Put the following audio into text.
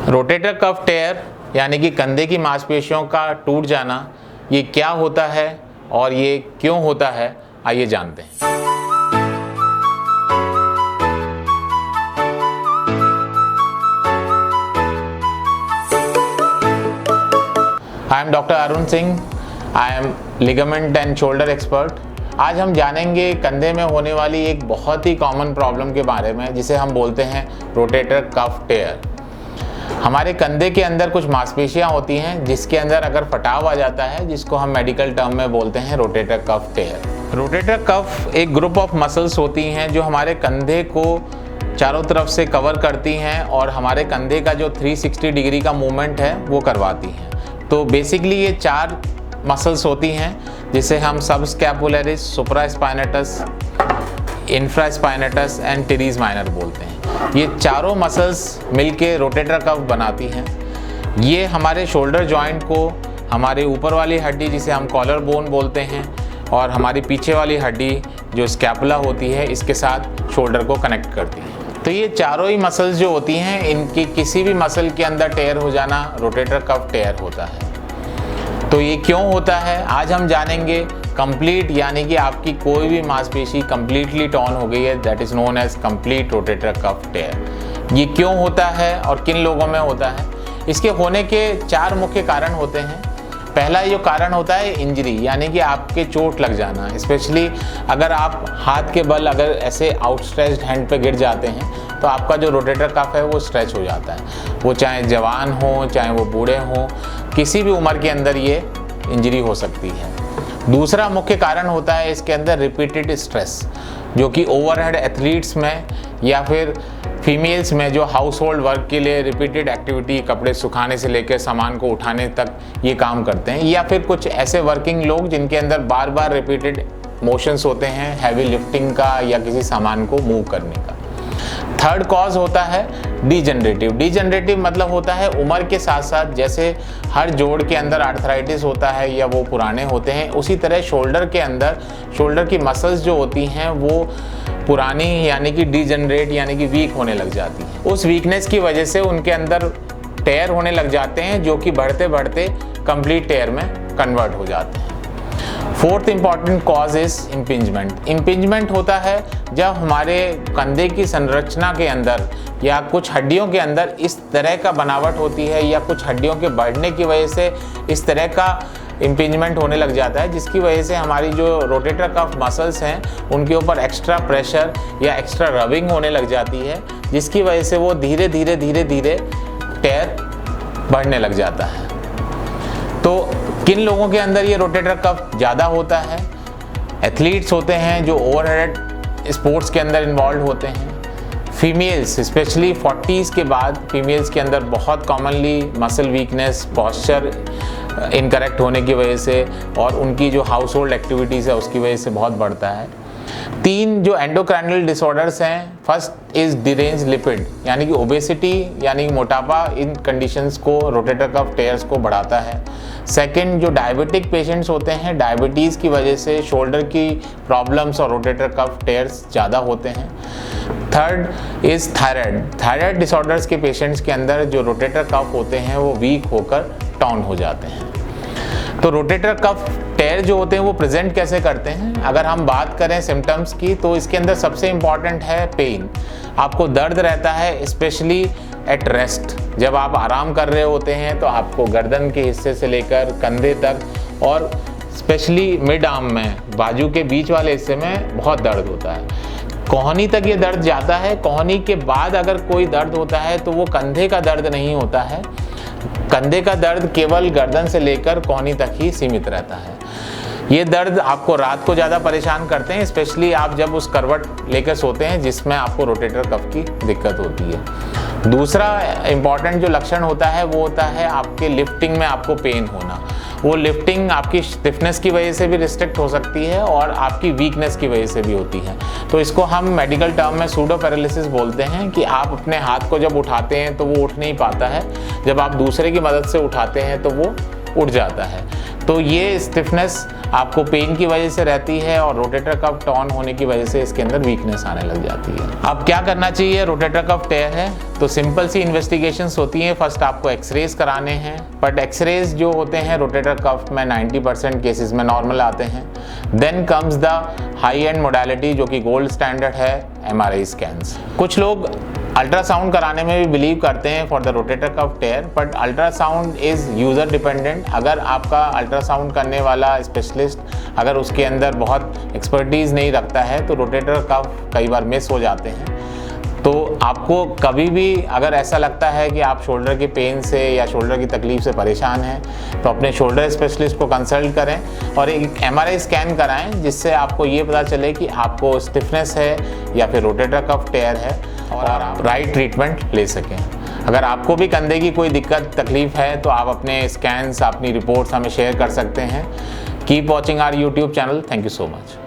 Rotator cuff टेयर यानी कि कंधे की मांसपेशियों का टूट जाना, ये क्या होता है और ये क्यों होता है, आइए जानते हैं। I am doctor Arun Singh, I am ligament and shoulder expert. आज हम जानेंगे कंधे में होने वाली एक बहुत ही कॉमन प्रॉब्लम के बारे में, जिसे हम बोलते हैं रोटेटर कफ टेयर। हमारे कंधे के अंदर कुछ मांसपेशियां होती हैं जिसके अंदर अगर फटाव आ जाता है, जिसको हम मेडिकल टर्म में बोलते हैं रोटेटर कफ टेयर। रोटेटर कफ एक ग्रुप ऑफ मसल्स होती हैं जो हमारे कंधे को चारों तरफ से कवर करती हैं और हमारे कंधे का जो 360 डिग्री का मूवमेंट है वो करवाती हैं। तो बेसिकली ये 4 मसल्स होती हैं जिसे हम subscapularis, supraspinatus, infraspinatus and teres minor बोलते हैं। ये चारों मसल्स मिलके रोटेटर कफ बनाती हैं। ये हमारे शोल्डर जॉइंट को हमारे ऊपर वाली हड्डी, जिसे हम कॉलर बोन बोलते हैं, और हमारी पीछे वाली हड्डी जो स्कैपुला होती है, इसके साथ शोल्डर को कनेक्ट करती है। तो ये चारों ही मसल्स जो होती हैं, इनकी किसी भी मसल के अंदर टेयर हो जाना रोटेटर कफ टेयर होता है। तो ये क्यों होता है, आज हम जानेंगे। कंप्लीट यानी कि आपकी कोई भी मांसपेशी कंप्लीटली टॉर्न हो गई है, that is known as complete rotator cuff tear. ये क्यों होता है और किन लोगों में होता है? इसके होने के 4 मुख्य कारण होते हैं। पहला जो कारण होता है इंजरी, यानी कि आपके चोट लग जाना। स्पेशली अगर आप हाथ के बल अगर ऐसे आउटस्ट्रेच्ड हैंड पे गिर जाते हैं तो आपका जो रोटेटर कफ है वो स्ट्रेच हो जाता है। वो चाहे जवान हो, चाहे वो बूढ़े हों, किसी भी उम्र के अंदर ये इंजरी हो सकती है। दूसरा मुख्य कारण होता है इसके अंदर रिपीटेड स्ट्रेस, जो कि ओवरहेड एथलीट्स में या फिर फीमेल्स में जो हाउस होल्ड वर्क के लिए रिपीटेड एक्टिविटी, कपड़े सुखाने से लेकर सामान को उठाने तक ये काम करते हैं, या फिर कुछ ऐसे वर्किंग लोग जिनके अंदर बार बार रिपीटेड मोशंस होते हैं हैवी लिफ्टिंग का या किसी सामान को मूव करने का। थर्ड कॉज होता है डीजनरेटिव। डीजनरेटिव मतलब होता है उम्र के साथ साथ जैसे हर जोड़ के अंदर आर्थराइटिस होता है या वो पुराने होते हैं, उसी तरह शोल्डर के अंदर शोल्डर की मसल्स जो होती हैं वो पुरानी यानी कि डीजनरेट यानी कि वीक होने लग जाती हैं। उस वीकनेस की वजह से उनके अंदर टेयर होने लग जाते हैं, जो कि बढ़ते बढ़ते कंप्लीट टेयर में कन्वर्ट हो जाते हैं। Fourth important cause is impingement. Impingement होता है जब हमारे कंधे की संरचना के अंदर या कुछ हड्डियों के अंदर इस तरह का बनावट होती है या कुछ हड्डियों के बढ़ने की वजह से इस तरह का इम्पिंजमेंट होने लग जाता है, जिसकी वजह से हमारी जो रोटेटर कफ मसल्स हैं उनके ऊपर एक्स्ट्रा प्रेशर या एक्स्ट्रा रबिंग होने लग जाती है, जिसकी वजह से वो धीरे धीरे धीरे धीरे टेयर बढ़ने लग जाता है। तो किन लोगों के अंदर ये रोटेटर कफ ज़्यादा होता है? एथलीट्स होते हैं जो ओवरहेड स्पोर्ट्स के अंदर इन्वॉल्व होते हैं। फीमेल्स स्पेशली 40s के बाद फीमेल्स के अंदर बहुत commonly muscle weakness, posture incorrect होने की वजह से और उनकी जो हाउस होल्ड एक्टिविटीज़ है उसकी वजह से बहुत बढ़ता है। 3 जो एंडोक्राइनल डिसऑर्डर्स हैं, फर्स्ट इज डिरेंज लिपिड यानी कि ओबेसिटी यानी कि मोटापा, इन कंडीशंस को रोटेटर कफ टेयर्स को बढ़ाता है। सेकंड जो डायबिटिक पेशेंट्स होते हैं, डायबिटीज़ की वजह से शोल्डर की प्रॉब्लम्स और रोटेटर कफ टेयर्स ज़्यादा होते हैं। Third is thyroid. Thyroid disorders के पेशेंट्स के अंदर जो रोटेटर कफ होते हैं वो वीक होकर टॉर्न हो जाते हैं। तो रोटेटर कफ टेयर जो होते हैं वो प्रेजेंट कैसे करते हैं? अगर हम बात करें सिम्टम्स की, तो इसके अंदर सबसे इम्पॉर्टेंट है पेन। आपको दर्द रहता है स्पेशली एट रेस्ट। जब आप आराम कर रहे होते हैं तो आपको गर्दन के हिस्से से लेकर कंधे तक और स्पेशली मिड आर्म में, बाजू के बीच वाले हिस्से में बहुत दर्द होता है। कोहनी तक ये दर्द जाता है। कोहनी के बाद अगर कोई दर्द होता है तो वो कंधे का दर्द नहीं होता है। कंधे का दर्द केवल गर्दन से लेकर कोहनी तक ही सीमित रहता है। ये दर्द आपको रात को ज़्यादा परेशान करते हैं, स्पेशली आप जब उस करवट लेकर सोते हैं जिसमें आपको रोटेटर कफ की दिक्कत होती है। दूसरा इम्पॉर्टेंट जो लक्षण होता है वो होता है आपके लिफ्टिंग में आपको पेन होना। वो लिफ्टिंग आपकी स्टिफनेस की वजह से भी रिस्ट्रिक्ट हो सकती है और आपकी वीकनेस की वजह से भी होती है। तो इसको हम मेडिकल टर्म में सूडो पैरालिसिस बोलते हैं कि आप अपने हाथ को जब उठाते हैं तो वो उठ नहीं पाता है, जब आप दूसरे की मदद से उठाते हैं तो वो उठ जाता है। तो ये स्टिफनेस आपको पेन की वजह से रहती है और रोटेटर कफ टॉर्न होने की वजह से इसके अंदर वीकनेस आने लग जाती है। अब क्या करना चाहिए? रोटेटर कफ टेयर है तो सिंपल सी इन्वेस्टिगेशंस होती हैं। फर्स्ट आपको एक्सरेज कराने हैं, बट एक्सरेज जो होते हैं रोटेटर कफ में 90% केसेस में नॉर्मल आते हैं। Then comes the high end modality जो कि गोल्ड स्टैंडर्ड है, MRI स्कैन्स। कुछ लोग अल्ट्रासाउंड कराने में भी बिलीव करते हैं for the rotator cuff tear, but ultrasound is user dependent. अगर आपका अल्ट्रासाउंड करने वाला स्पेशलिस्ट अगर उसके अंदर बहुत एक्सपर्टीज़ नहीं रखता है तो रोटेटर कफ कई बार मिस हो जाते हैं। तो आपको कभी भी अगर ऐसा लगता है कि आप शोल्डर के पेन से या शोल्डर की तकलीफ से परेशान हैं तो अपने शोल्डर स्पेशलिस्ट को कंसल्ट करें और एक MRI स्कैन कराएं, जिससे आपको ये पता चले कि आपको स्टिफनेस है या फिर रोटेटर कफ टेयर है और आप राइट ट्रीटमेंट ले सकें। अगर आपको भी कंधे की कोई दिक्कत तकलीफ है तो आप अपने स्कैन्स, अपनी रिपोर्ट्स हमें शेयर कर सकते हैं। Keep watching our YouTube channel. Thank you so much.